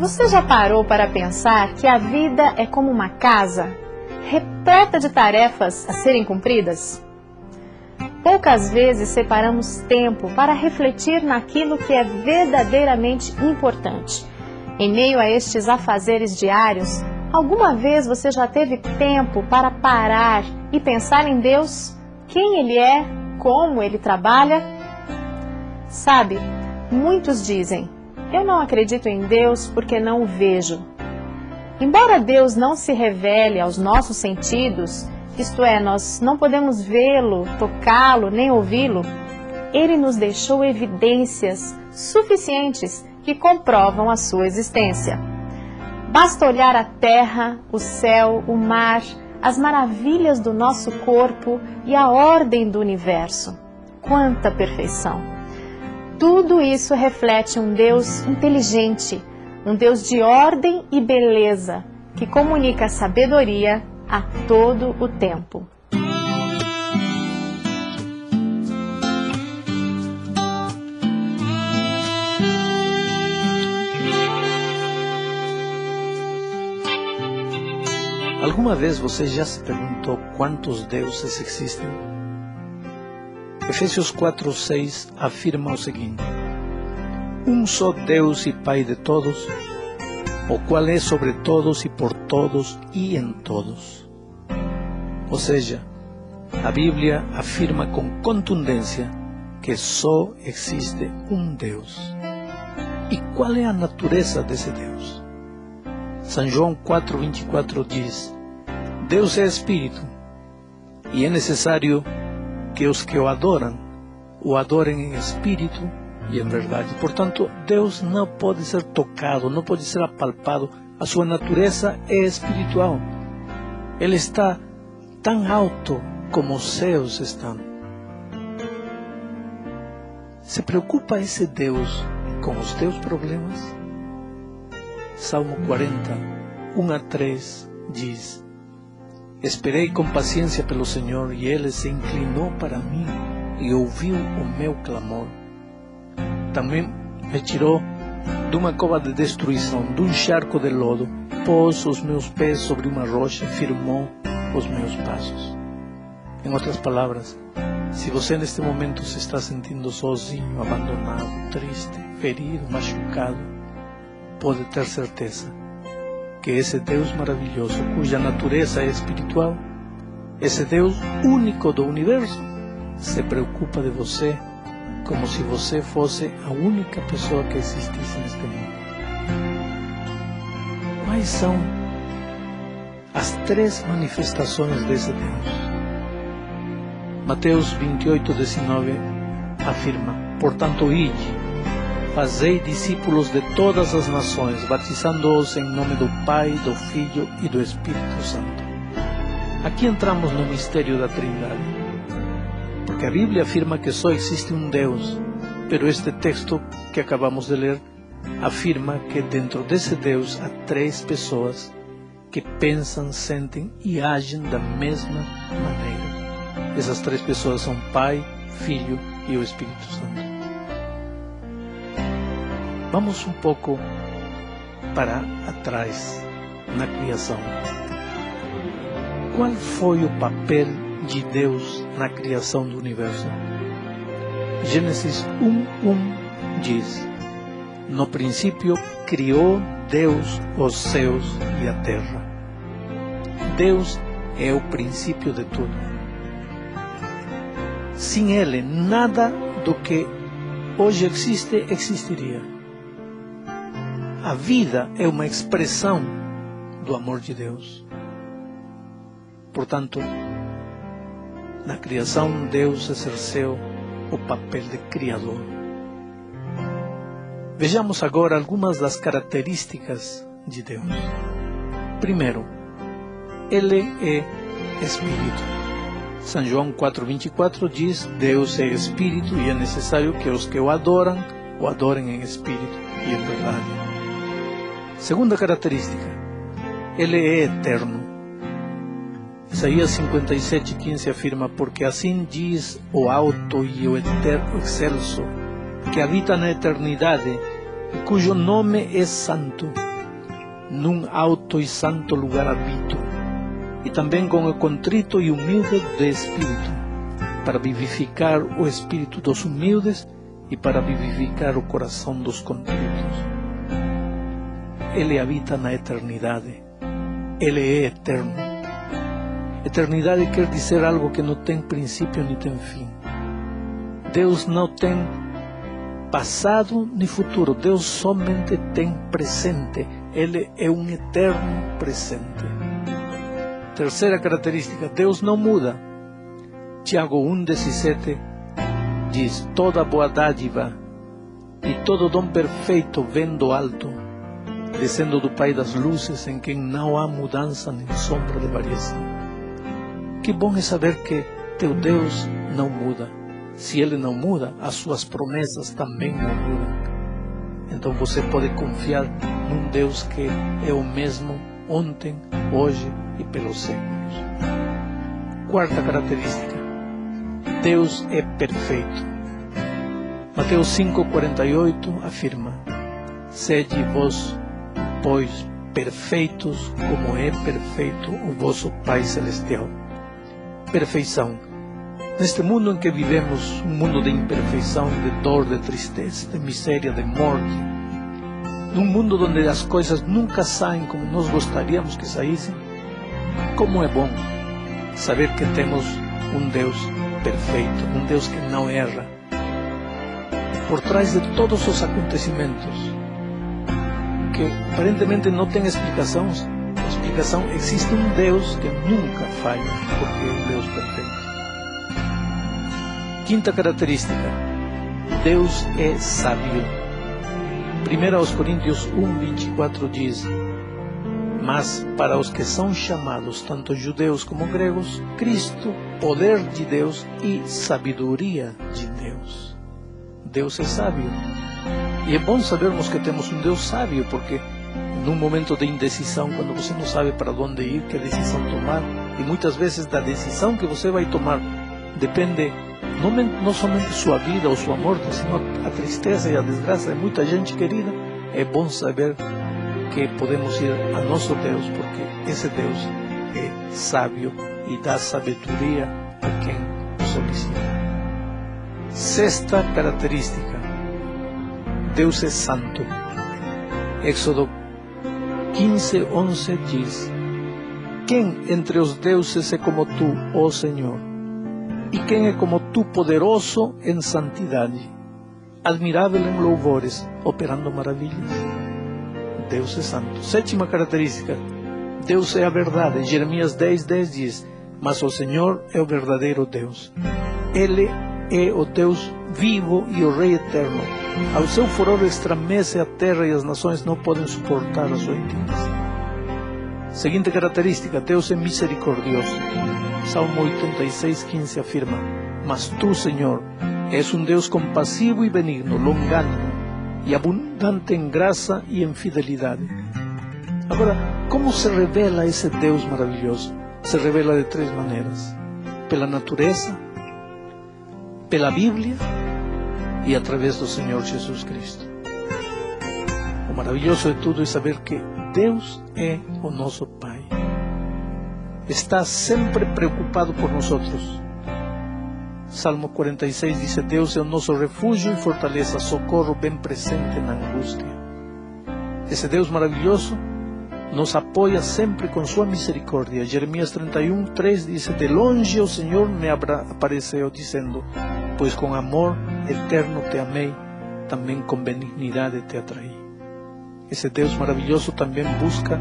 Você já parou para pensar que a vida é como uma casa, repleta de tarefas a serem cumpridas? Poucas vezes separamos tempo para refletir naquilo que é verdadeiramente importante. Em meio a estes afazeres diários, alguma vez você já teve tempo para parar e pensar em Deus? Quem Ele é? Como Ele trabalha? Sabe, muitos dizem: eu não acredito em Deus porque não o vejo. Embora Deus não se revele aos nossos sentidos, isto é, nós não podemos vê-lo, tocá-lo, nem ouvi-lo, Ele nos deixou evidências suficientes que comprovam a sua existência. Basta olhar a terra, o céu, o mar, as maravilhas do nosso corpo e a ordem do universo. Quanta perfeição! Tudo isso reflete um Deus inteligente, um Deus de ordem e beleza, que comunica sabedoria a todo o tempo. Alguma vez você já se perguntou quantos deuses existem? Efésios 4:6 afirma o seguinte: um só Deus e Pai de todos, o qual é sobre todos e por todos e em todos. Ou seja, a Bíblia afirma com contundência que só existe um Deus. E qual é a natureza desse Deus? São João 4:24 diz: Deus é Espírito, e é necessário que os que o adorem em Espírito e em verdade. Portanto, Deus não pode ser tocado, não pode ser apalpado. A sua natureza é espiritual. Ele está tão alto como os céus estão. Se preocupa esse Deus com os teus problemas? Salmo 40, 1-3 diz: esperei com paciência pelo Senhor, e Ele se inclinou para mim e ouviu o meu clamor. Também me tirou de uma cova de destruição, de um charco de lodo, pôs os meus pés sobre uma rocha e firmou os meus passos. Em outras palavras, se você neste momento se está sentindo sozinho, abandonado, triste, ferido, machucado, pode ter certeza que esse Deus maravilhoso, cuja natureza é espiritual, esse Deus único do universo, se preocupa de você como se você fosse a única pessoa que existisse neste mundo. Quais são as 3 manifestações desse Deus? Mateus 28:19 afirma: portanto, ide, fazei discípulos de todas as nações, batizando-os em nome do Pai, do Filho e do Espírito Santo. Aqui entramos no mistério da Trindade, porque a Bíblia afirma que só existe um Deus, pero este texto que acabamos de ler afirma que dentro desse Deus há 3 pessoas que pensam, sentem e agem da mesma maneira. Essas 3 pessoas são Pai, Filho e o Espírito Santo. Vamos um pouco para atrás na criação. Qual foi o papel de Deus na criação do universo? Gênesis 1:1 diz: no princípio criou Deus os céus e a terra. Deus é o princípio de tudo. Sem Ele, nada do que hoje existe existiria. A vida é uma expressão do amor de Deus. Portanto, na criação, Deus exerceu o papel de Criador. Vejamos agora algumas das características de Deus. Primeiro, Ele é Espírito. São João 4:24 diz: Deus é Espírito e é necessário que os que o adorem em Espírito e em verdade. Segunda característica, Ele é eterno. Isaías 57:15 afirma: porque assim diz o alto e o eterno excelso, que habita na eternidade e cujo nome é santo. num alto e santo lugar habito, e também com o contrito e humilde de espírito, para vivificar o espírito dos humildes e para vivificar o coração dos contritos. Ele habita na eternidade. Ele é eterno. Eternidade quer dizer algo que não tem princípio nem tem fim. Deus não tem passado nem futuro. Deus somente tem presente. Ele é um eterno presente. Terceira característica, Deus não muda. Tiago 1,17 diz: toda boa dádiva e todo dom perfeito vem do alto, descendo do Pai das luzes, em quem não há mudança nem sombra de variação. Que bom é saber que teu Deus não muda. Se Ele não muda, as suas promessas também não mudam. Então você pode confiar num Deus que é o mesmo ontem, hoje e pelos séculos. Quarta característica, Deus é perfeito. Mateus 5,48 afirma: sede vós, pois, perfeitos, como é perfeito o vosso Pai Celestial. Perfeição. Neste mundo em que vivemos, um mundo de imperfeição, de dor, de tristeza, de miséria, de morte, num mundo onde as coisas nunca saem como nós gostaríamos que saíssem, como é bom saber que temos um Deus perfeito, um Deus que não erra. Por trás de todos os acontecimentos, que aparentemente não tem explicação, existe um Deus que nunca falha, porque é um Deus perfeito. Quinta característica, Deus é sábio. 1 Coríntios 1,24 diz: mas para os que são chamados, tanto judeus como gregos, Cristo, poder de Deus e sabedoria de Deus. Deus é sábio. E é bom sabermos que temos um Deus sábio, porque num momento de indecisão, quando você não sabe para onde ir, que decisão tomar, e muitas vezes da decisão que você vai tomar depende não somente sua vida ou sua morte, senão a tristeza e a desgraça de muita gente querida, é bom saber que podemos ir a nosso Deus, porque esse Deus é sábio e dá sabedoria a quem solicita. Sexta característica, Deus é santo. Éxodo 15:11 diz: quem entre os deuses é como tu, ó Senhor? E quem é como tu, poderoso em santidade, admirável em louvores, operando maravilhas? Deus é santo. Sétima característica, Deus é a verdade. Jeremias 10:10 diz: mas o Senhor é o verdadeiro Deus. Ele é o Deus vivo e o Rei eterno. Ao seu furor estremece a terra e as nações não podem suportar a sua indignação. Seguinte característica, Deus é misericordioso. Salmo 86:15 afirma: mas tu, Senhor, és um Deus compassivo e benigno, longânimo e abundante em graça e em fidelidade. Agora, como se revela esse Deus maravilhoso? Se revela de três maneiras: pela natureza, pela Bíblia e através do Senhor Jesus Cristo. O maravilhoso de tudo é saber que Deus é o nosso Pai. Está sempre preocupado por nós. Salmo 46 diz: Deus é o nosso refúgio e fortaleza, socorro bem presente na angústia. Esse Deus maravilhoso nos apoia sempre com sua misericórdia. Jeremias 31:3 diz: de longe o Senhor me apareceu, dizendo: pois com amor eterno te amei, também com benignidade te atraí. Esse Deus maravilhoso também busca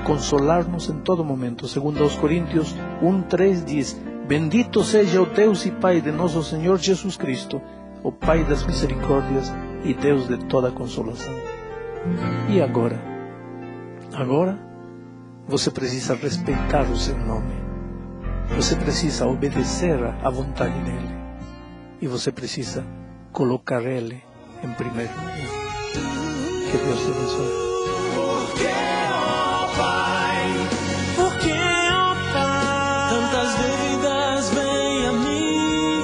consolar-nos em todo momento. Segundo aos Coríntios 1:3 diz: bendito seja o Deus e Pai de nosso Senhor Jesus Cristo, o Pai das misericórdias e Deus de toda consolação. E agora? Agora você precisa respeitar o seu nome. Você precisa obedecer à vontade dele. E você precisa colocar ele em primeiro lugar. Que Deus te abençoe. Porque, ó Pai, tantas dúvidas vêm a mim,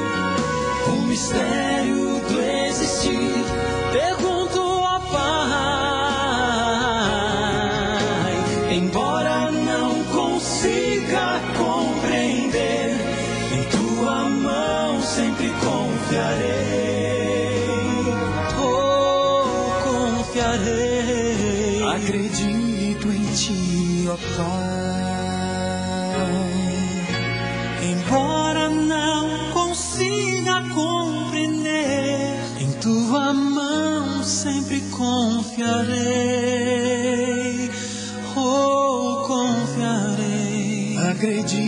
o mistério do existir. Pergunto, ó Pai, Rei. Acredito em Ti, ó Pai. Embora não consiga compreender, em Tua mão sempre confiarei. Oh, confiarei. Acredito